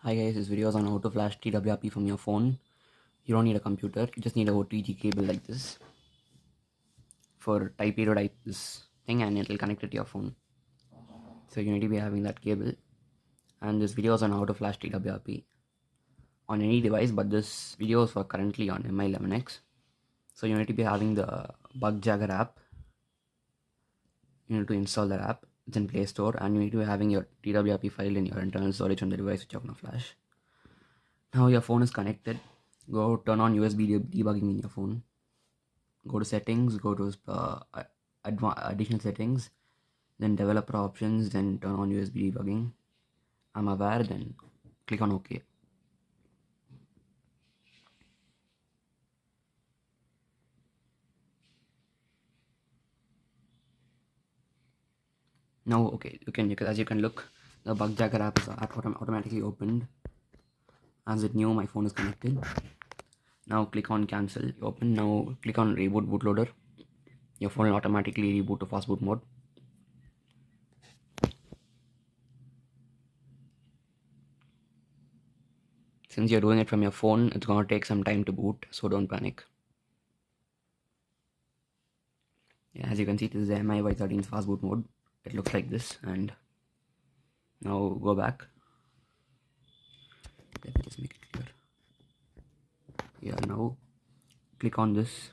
Hi guys, this video is on how to flash TWRP from your phone. You don't need a computer, you just need a OTG cable like this for type A to type this thing and it will connect it to your phone. So you need to be having that cable, and this video is on how to flash TWRP on any device, but this video is for currently on Mi 11X. So you need to be having the bug jagger app. You need to install that app. It's in Play Store, and you need to be having your TWRP file in your internal storage on the device which you're going to flash. Now your phone is connected. Go turn on USB debugging in your phone. Go to settings, go to additional settings, then developer options, then turn on USB debugging. I'm aware, then click on OK. Now okay, as you can look, the bug jagger app is automatically opened. As it knew my phone is connected. Now click on cancel, open. Now click on reboot bootloader. Your phone will automatically reboot to fast boot mode. Since you're doing it from your phone, it's gonna take some time to boot, so don't panic. Yeah, as you can see, this is the Mi Y13's fast boot mode. It looks like this, and now go back. Let me just make it clear. Yeah, now click on this.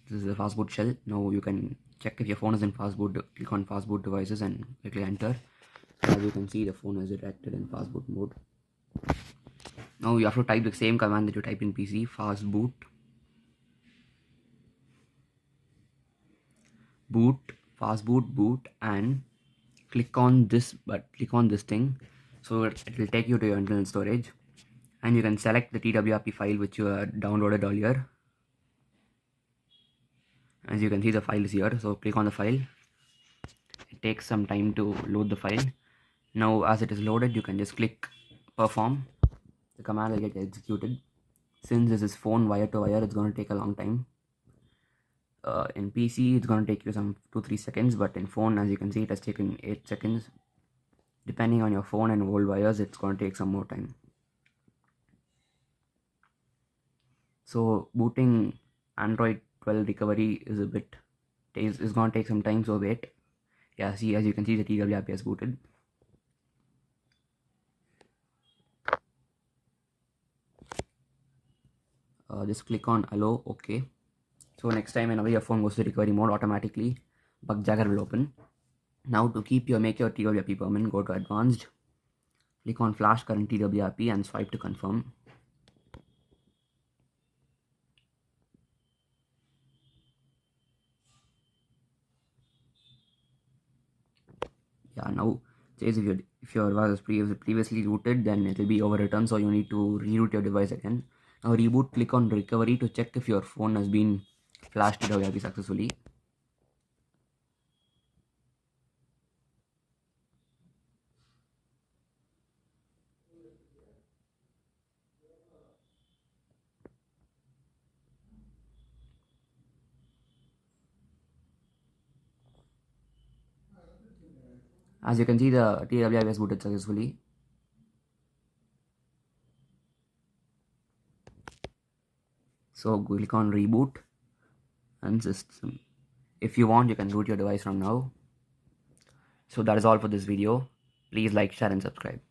This is the fast boot shell. Now you can check if your phone is in fast boot. Click on fast boot devices and click enter. As you can see, the phone is detected in fast boot mode. Now you have to type the same command that you type in PC, fast boot, boot, and click on this, thing. So it will take you to your internal storage, and you can select the TWRP file which you downloaded earlier. As you can see, the file is here, so click on the file. It takes some time to load the file. Now as it is loaded, you can just click perform. The command will get executed. Since this is phone wire to wire, it's going to take a long time. In PC, it's going to take you some 2-3 seconds, but in phone, as you can see, it has taken 8 seconds. Depending on your phone and old wires, it's going to take some more time. So booting Android 12 recovery is going to take some time, so wait. Yeah, see, as you can see, the TWRP has booted. Just click on allow, okay. So next time whenever your phone goes to recovery mode, automatically bug jagger will open. Now to make your TWRP permanent, go to advanced, click on flash current TWRP and swipe to confirm. Yeah, now says if your device was previously rooted, then it will be overwritten, so you need to reroute your device again. Now reboot, click on recovery to check if your phone has been flashed TWRP successfully. As you can see, the TWRP has booted successfully. So click on reboot and system. If you want, you can root your device from now. So that is all for this video. Please like, share and subscribe.